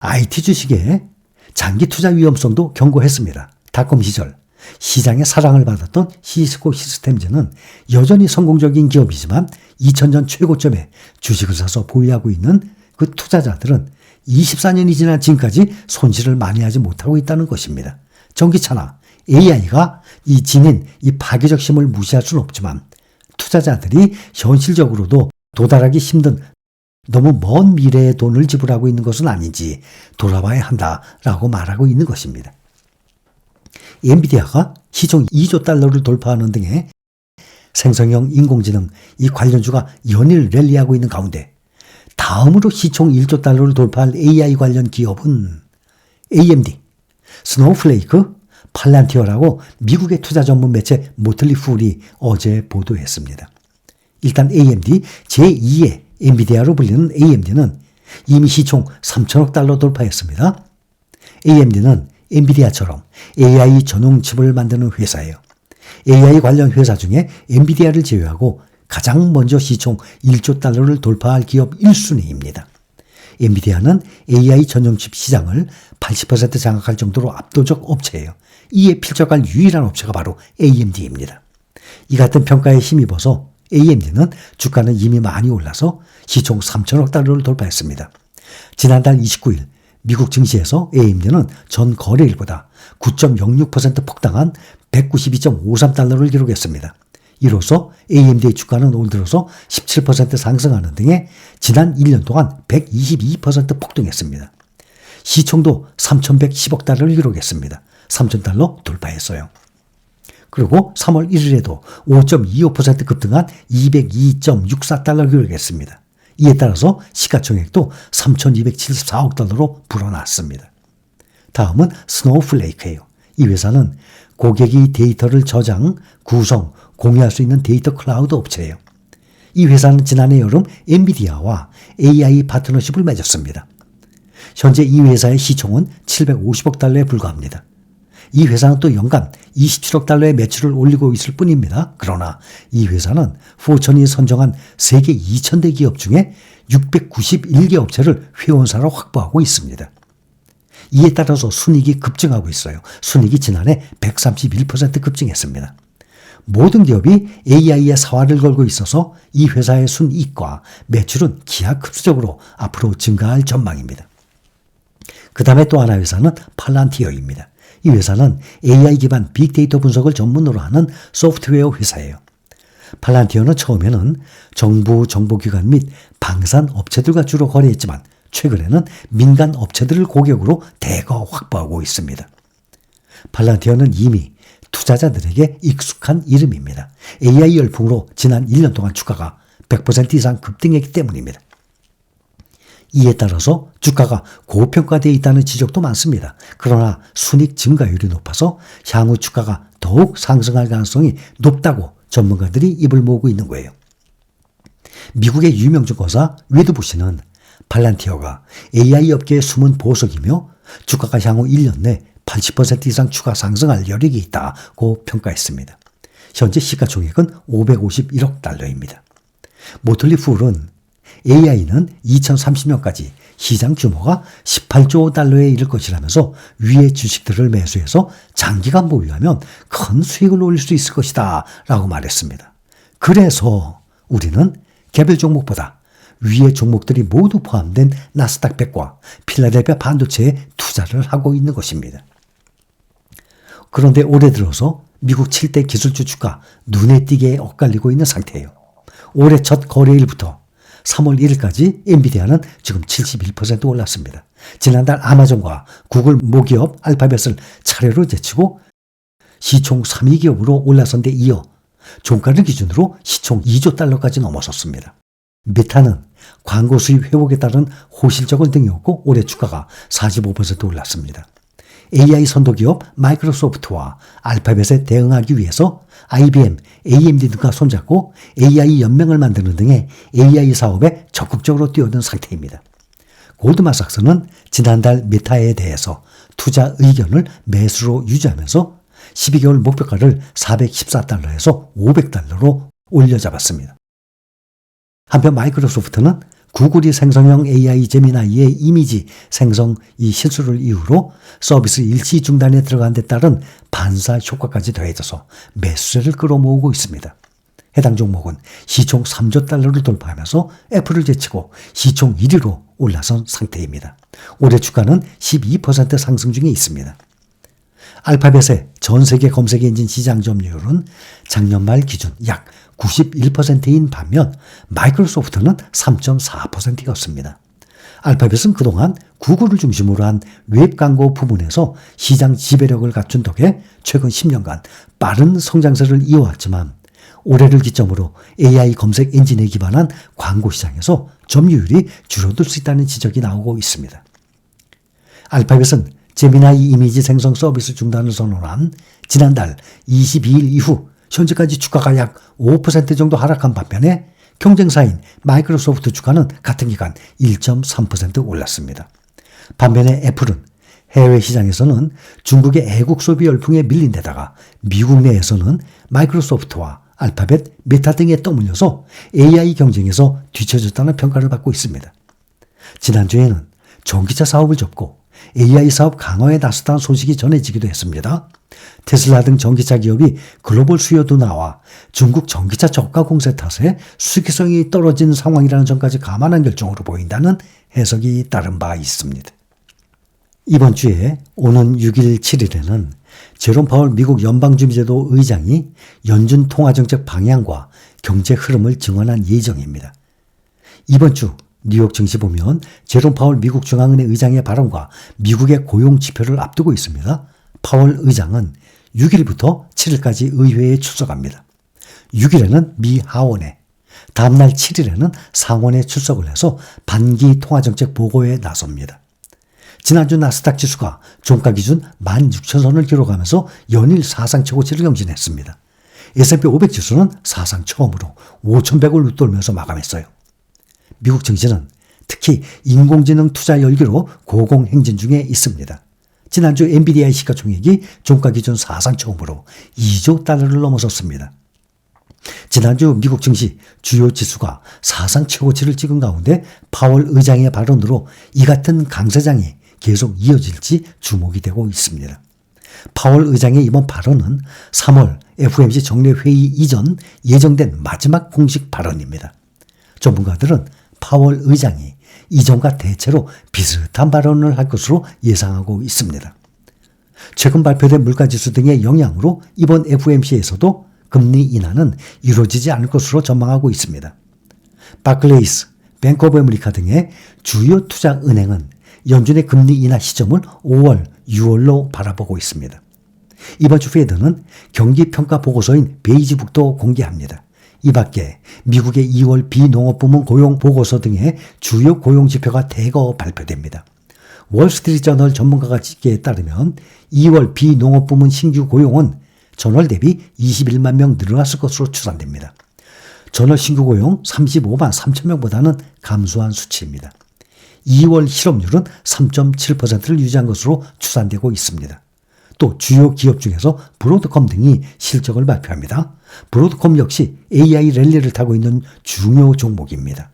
IT 주식의 장기 투자 위험성도 경고했습니다. 닷컴 시절 시장의 사랑을 받았던 시스코 시스템즈는 여전히 성공적인 기업이지만 2000년 최고점에 주식을 사서 보유하고 있는 그 투자자들은 24년이 지난 지금까지 손실을 많이 하지 못하고 있다는 것입니다. 전기차나 AI가 지닌 이 파괴적 힘을 무시할 수는 없지만 투자자들이 현실적으로도 도달하기 힘든 너무 먼 미래에 돈을 지불하고 있는 것은 아닌지 돌아봐야 한다라고 말하고 있는 것입니다. 엔비디아가 시총 2조 달러를 돌파하는 등의 생성형 인공지능 이 관련주가 연일 랠리하고 있는 가운데 다음으로 시총 1조 달러를 돌파할 AI 관련 기업은 AMD, 스노우플레이크, 팔란티어라고 미국의 투자 전문 매체 모틀리 풀이 어제 보도했습니다. 일단 AMD 제2의 엔비디아로 불리는 AMD는 이미 시총 3천억 달러 돌파했습니다. AMD는 엔비디아처럼 AI 전용 칩을 만드는 회사예요. AI 관련 회사 중에 엔비디아를 제외하고 가장 먼저 시총 1조 달러를 돌파할 기업 1순위입니다. 엔비디아는 AI 전용 칩 시장을 80% 장악할 정도로 압도적 업체예요. 이에 필적할 유일한 업체가 바로 AMD입니다. 이 같은 평가에 힘입어서 AMD는 주가는 이미 많이 올라서 시총 3천억 달러를 돌파했습니다. 지난달 29일 미국 증시에서 AMD는 전 거래일보다 9.06% 폭등한 192.53달러를 기록했습니다. 이로써 AMD의 주가는 올 들어서 17% 상승하는 등의 지난 1년 동안 122% 폭등했습니다. 시총도 3,110억 달러를 기록했습니다. 3,000달러 돌파했어요. 그리고 3월 1일에도 5.25% 급등한 202.64달러를 기록했습니다. 이에 따라서 시가총액도 3,274억 달러로 불어났습니다. 다음은 스노우플레이크예요. 이 회사는 고객이 데이터를 저장, 구성, 공유할 수 있는 데이터 클라우드 업체예요. 이 회사는 지난해 여름 엔비디아와 AI 파트너십을 맺었습니다. 현재 이 회사의 시총은 750억 달러에 불과합니다. 이 회사는 또 연간 27억 달러의 매출을 올리고 있을 뿐입니다. 그러나 이 회사는 포천이 선정한 세계 2000대 기업 중에 691개 업체를 회원사로 확보하고 있습니다. 이에 따라서 순이익이 급증하고 있어요. 순이익이 지난해 131% 급증했습니다. 모든 기업이 AI에 사활을 걸고 있어서 이 회사의 순이익과 매출은 기하급수적으로 앞으로 증가할 전망입니다. 그 다음에 또 하나 회사는 팔란티어입니다. 이 회사는 AI 기반 빅데이터 분석을 전문으로 하는 소프트웨어 회사예요. 팔란티어는 처음에는 정부, 정보기관 및 방산 업체들과 주로 거래했지만 최근에는 민간 업체들을 고객으로 대거 확보하고 있습니다. 팔란티어는 이미 투자자들에게 익숙한 이름입니다. AI 열풍으로 지난 1년 동안 주가가 100% 이상 급등했기 때문입니다. 이에 따라서 주가가 고평가되어 있다는 지적도 많습니다. 그러나 순이익 증가율이 높아서 향후 주가가 더욱 상승할 가능성이 높다고 전문가들이 입을 모으고 있는 거예요. 미국의 유명 증권사 위드부시는 팔란티어가 AI 업계의 숨은 보석이며 주가가 향후 1년 내 80% 이상 추가 상승할 여력이 있다고 평가했습니다. 현재 시가총액은 551억 달러입니다. 모틀리 풀은 AI는 2030년까지 시장 규모가 18조 달러에 이를 것이라면서 위의 주식들을 매수해서 장기간 보유하면 큰 수익을 올릴 수 있을 것이다 라고 말했습니다. 그래서 우리는 개별 종목보다 위의 종목들이 모두 포함된 나스닥 100과 필라델피아 반도체에 투자를 하고 있는 것입니다. 그런데 올해 들어서 미국 7대 기술주 주가 눈에 띄게 엇갈리고 있는 상태예요. 올해 첫 거래일부터 3월 1일까지 엔비디아는 지금 71% 올랐습니다. 지난달 아마존과 구글 모기업 알파벳을 차례로 제치고 시총 3위 기업으로 올라선 데 이어 종가를 기준으로 시총 2조 달러까지 넘어섰습니다. 메타는 광고 수입 회복에 따른 호실적을 등이었고 올해 주가가 45% 올랐습니다. AI 선도기업 마이크로소프트와 알파벳에 대응하기 위해서 IBM, AMD 등과 손잡고 AI 연맹을 만드는 등의 AI 사업에 적극적으로 뛰어든 상태입니다. 골드만삭스는 지난달 메타에 대해서 투자 의견을 매수로 유지하면서 12개월 목표가를 414달러에서 500달러로 올려잡았습니다. 한편 마이크로소프트는 구글이 생성형 AI 제미나이의 이미지 생성 이 실수를 이유로 서비스 일시 중단에 들어간 데 따른 반사 효과까지 더해져서 매수세를 끌어모으고 있습니다. 해당 종목은 시총 3조 달러를 돌파하면서 애플을 제치고 시총 1위로 올라선 상태입니다. 올해 주가는 12% 상승 중에 있습니다. 알파벳의 전 세계 검색 엔진 시장 점유율은 작년 말 기준 약 91%인 반면 마이크로소프트는 3.4%였습니다. 알파벳은 그동안 구글을 중심으로 한 웹 광고 부문에서 시장 지배력을 갖춘 덕에 최근 10년간 빠른 성장세를 이어왔지만 올해를 기점으로 AI 검색 엔진에 기반한 광고 시장에서 점유율이 줄어들 수 있다는 지적이 나오고 있습니다. 알파벳은 제미나이 이미지 생성 서비스 중단을 선언한 지난달 22일 이후 현재까지 주가가 약 5% 정도 하락한 반면에 경쟁사인 마이크로소프트 주가는 같은 기간 1.3% 올랐습니다. 반면에 애플은 해외 시장에서는 중국의 애국 소비 열풍에 밀린 데다가 미국 내에서는 마이크로소프트와 알파벳, 메타 등에 떠밀려서 AI 경쟁에서 뒤처졌다는 평가를 받고 있습니다. 지난주에는 전기차 사업을 접고 AI 사업 강화에 나섰다는 소식이 전해지기도 했습니다. 테슬라 등 전기차 기업이 글로벌 수요 둔화와 중국 전기차 저가 공세 탓에 수익성이 떨어진 상황이라는 점까지 감안한 결정으로 보인다는 해석이 따른 바 있습니다. 이번 주에 오는 6일, 7일에는 제롬 파월 미국 연방준비제도 의장이 연준 통화정책 방향과 경제 흐름을 증언한 예정입니다. 이번 주 뉴욕 증시 보면 제롬 파월 미국 중앙은행 의장의 발언과 미국의 고용 지표를 앞두고 있습니다. 파월 의장은 6일부터 7일까지 의회에 출석합니다. 6일에는 미 하원에, 다음날 7일에는 상원에 출석을 해서 반기 통화정책 보고에 나섭니다. 지난주 나스닥 지수가 종가 기준 16,000선을 기록하면서 연일 사상 최고치를 경신했습니다. S&P 500 지수는 사상 처음으로 5,100을 웃돌면서 마감했어요. 미국 증시는 특히 인공지능 투자 열기로 고공행진 중에 있습니다. 지난주 엔비디아의 시가총액이 종가 기준 사상 처음으로 2조 달러를 넘어섰습니다. 지난주 미국 증시 주요 지수가 사상 최고치를 찍은 가운데 파월 의장의 발언으로 이 같은 강세장이 계속 이어질지 주목이 되고 있습니다. 파월 의장의 이번 발언은 3월 FOMC 정례회의 이전 예정된 마지막 공식 발언입니다. 전문가들은 파월 의장이 이전과 대체로 비슷한 발언을 할 것으로 예상하고 있습니다. 최근 발표된 물가지수 등의 영향으로 이번 FOMC에서도 금리 인하는 이루어지지 않을 것으로 전망하고 있습니다. 바클레이스, 뱅크 오브 아메리카 등의 주요 투자은행은 연준의 금리 인하 시점을 5월, 6월로 바라보고 있습니다. 이번 주 페드는 경기평가 보고서인 베이지북도 공개합니다. 이 밖에 미국의 2월 비농업부문 고용 보고서 등의 주요 고용 지표가 대거 발표됩니다. 월스트리트저널 전문가가 집계에 따르면 2월 비농업부문 신규 고용은 전월 대비 21만 명 늘어났을 것으로 추산됩니다. 전월 신규 고용 35만 3천 명보다는 감소한 수치입니다. 2월 실업률은 3.7%를 유지한 것으로 추산되고 있습니다. 또 주요 기업 중에서 브로드컴 등이 실적을 발표합니다. 브로드컴 역시 AI 랠리를 타고 있는 중요 종목입니다.